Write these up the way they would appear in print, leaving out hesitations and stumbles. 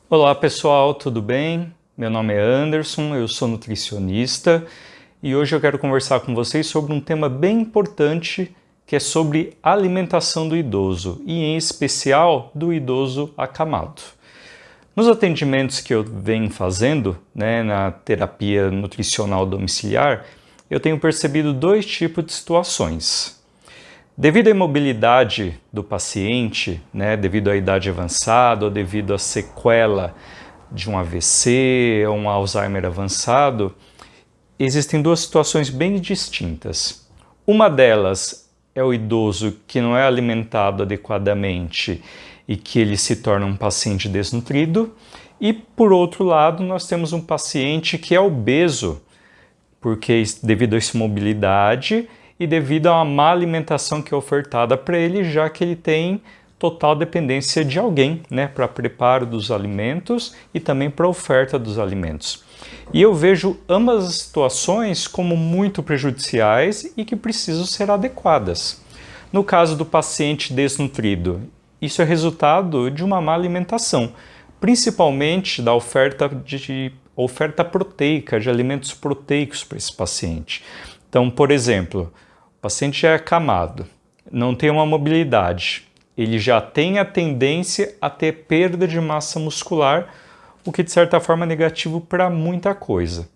Olá pessoal, tudo bem? Meu nome é Anderson, eu sou nutricionista e hoje eu quero conversar com vocês sobre um tema bem importante que é sobre alimentação do idoso e em especial do idoso acamado. Nos atendimentos que eu venho fazendo, na terapia nutricional domiciliar, eu tenho percebido dois tipos de situações. Devido à imobilidade do paciente, devido à idade avançada ou devido à sequela de um AVC ou um Alzheimer avançado, existem duas situações bem distintas. Uma delas é o idoso que não é alimentado adequadamente e que ele se torna um paciente desnutrido, e por outro lado nós temos um paciente que é obeso, porque devido a essa imobilidade e devido a uma má alimentação que é ofertada para ele, já que ele tem total dependência de alguém, para preparo dos alimentos e também para oferta dos alimentos. E eu vejo ambas as situações como muito prejudiciais e que precisam ser adequadas. No caso do paciente desnutrido, isso é resultado de uma má alimentação, principalmente da oferta proteica, de alimentos proteicos para esse paciente. Então, por exemplo, o paciente é acamado, não tem uma mobilidade, ele já tem a tendência a ter perda de massa muscular, o que de certa forma é negativo para muita coisa.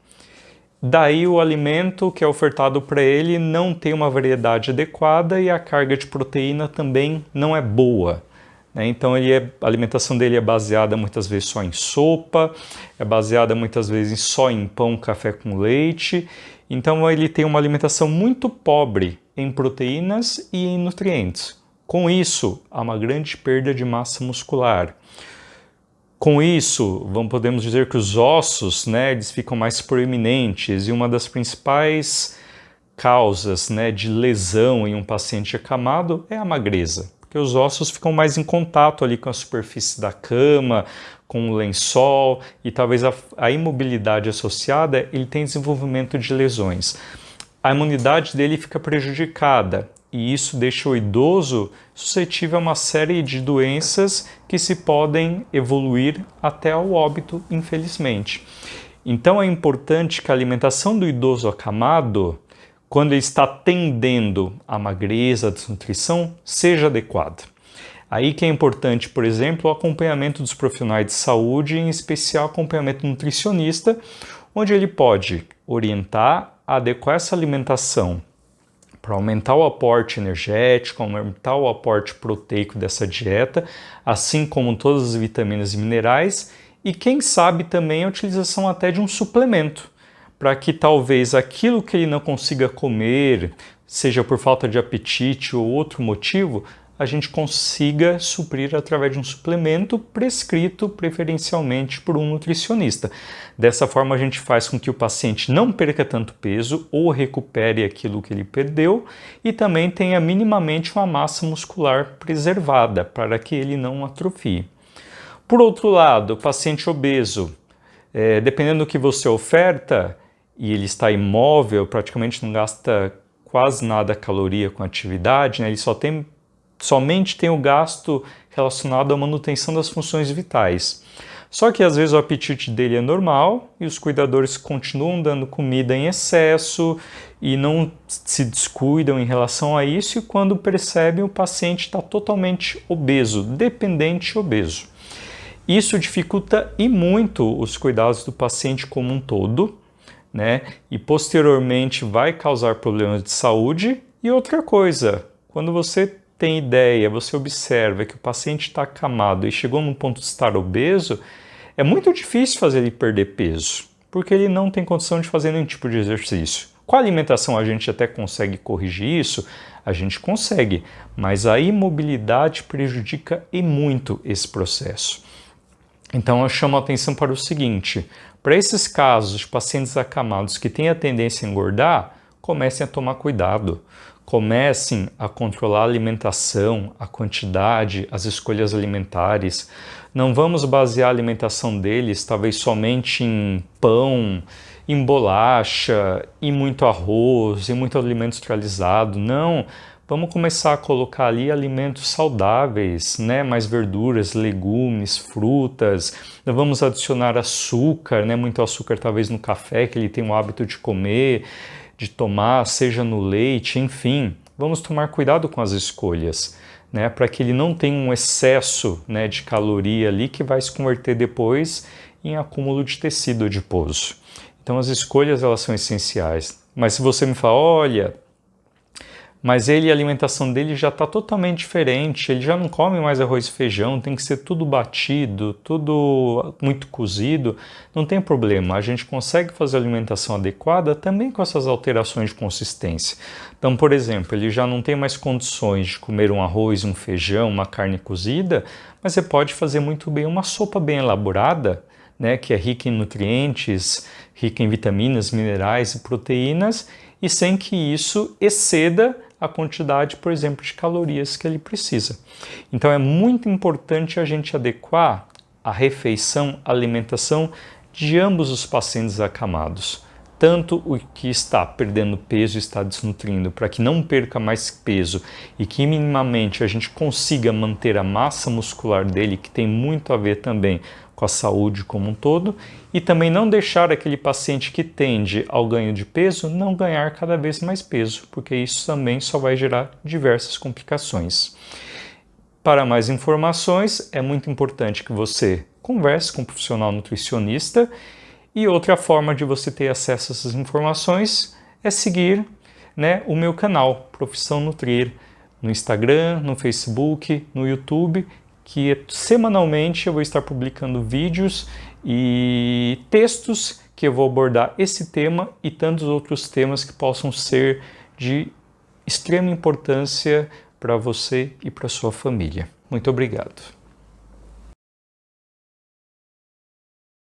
Daí o alimento que é ofertado para ele não tem uma variedade adequada e a carga de proteína também não é boa. Então a alimentação dele é baseada muitas vezes só em sopa, é baseada muitas vezes só em pão, café com leite. Então ele tem uma alimentação muito pobre em proteínas e em nutrientes. Com isso, há uma grande perda de massa muscular. Com isso, podemos dizer que os ossos, eles ficam mais proeminentes, e uma das principais causas, de lesão em um paciente acamado é a magreza, porque os ossos ficam mais em contato ali com a superfície da cama, com o lençol, e talvez a imobilidade associada, ele tem desenvolvimento de lesões. A imunidade dele fica prejudicada, e isso deixa o idoso suscetível a uma série de doenças que se podem evoluir até ao óbito, infelizmente. Então é importante que a alimentação do idoso acamado, quando ele está tendendo à magreza, à desnutrição, seja adequada. Aí que é importante, por exemplo, o acompanhamento dos profissionais de saúde, em especial acompanhamento nutricionista, onde ele pode orientar, adequar essa alimentação para aumentar o aporte energético, aumentar o aporte proteico dessa dieta, assim como todas as vitaminas e minerais, e quem sabe também a utilização até de um suplemento, para que talvez aquilo que ele não consiga comer, seja por falta de apetite ou outro motivo, a gente consiga suprir através de um suplemento prescrito preferencialmente por um nutricionista. Dessa forma a gente faz com que o paciente não perca tanto peso ou recupere aquilo que ele perdeu e também tenha minimamente uma massa muscular preservada para que ele não atrofie. Por outro lado, o paciente obeso, dependendo do que você oferta e ele está imóvel, praticamente não gasta quase nada caloria com atividade, ele somente tem o gasto relacionado à manutenção das funções vitais. Só que às vezes o apetite dele é normal e os cuidadores continuam dando comida em excesso e não se descuidam em relação a isso, e quando percebem, o paciente está totalmente obeso, dependente obeso. Isso dificulta e muito os cuidados do paciente como um todo, e posteriormente vai causar problemas de saúde. E outra coisa, quando você tem ideia, você observa que o paciente está acamado e chegou num ponto de estar obeso, é muito difícil fazer ele perder peso, porque ele não tem condição de fazer nenhum tipo de exercício. Com a alimentação a gente até consegue corrigir isso, a gente consegue, mas a imobilidade prejudica e muito esse processo. Então eu chamo a atenção para o seguinte: para esses casos de pacientes acamados que têm a tendência a engordar, comecem a tomar cuidado. Comecem a controlar a alimentação, a quantidade, as escolhas alimentares. Não vamos basear a alimentação deles talvez somente em pão, em bolacha, em muito arroz, em muito alimento industrializado. Não, vamos começar a colocar ali alimentos saudáveis, né? Mais verduras, legumes, frutas. Vamos adicionar açúcar, né? Muito açúcar talvez no café que ele tem o hábito de comer, de tomar, seja no leite, enfim. Vamos tomar cuidado com as escolhas, né? Para que ele não tenha um excesso, né, de caloria ali que vai se converter depois em acúmulo de tecido adiposo. Então as escolhas elas são essenciais. Mas se você me fala, olha, mas a alimentação dele já está totalmente diferente, ele já não come mais arroz e feijão, tem que ser tudo batido, tudo muito cozido, não tem problema, a gente consegue fazer a alimentação adequada também com essas alterações de consistência. Então, por exemplo, ele já não tem mais condições de comer um arroz, um feijão, uma carne cozida, mas você pode fazer muito bem uma sopa bem elaborada, né, que é rica em nutrientes, rica em vitaminas, minerais e proteínas, e sem que isso exceda a quantidade, por exemplo, de calorias que ele precisa. Então é muito importante a gente adequar a refeição, a alimentação de ambos os pacientes acamados. Tanto o que está perdendo peso e está desnutrindo, para que não perca mais peso e que minimamente a gente consiga manter a massa muscular dele, que tem muito a ver também com a saúde como um todo, e também não deixar aquele paciente que tende ao ganho de peso não ganhar cada vez mais peso, porque isso também só vai gerar diversas complicações. Para mais informações, é muito importante que você converse com um profissional nutricionista, e outra forma de você ter acesso a essas informações é seguir, né, o meu canal Profissão Nutrir no Instagram, no Facebook, no YouTube, que semanalmente eu vou estar publicando vídeos e textos que eu vou abordar esse tema e tantos outros temas que possam ser de extrema importância para você e para sua família. Muito obrigado.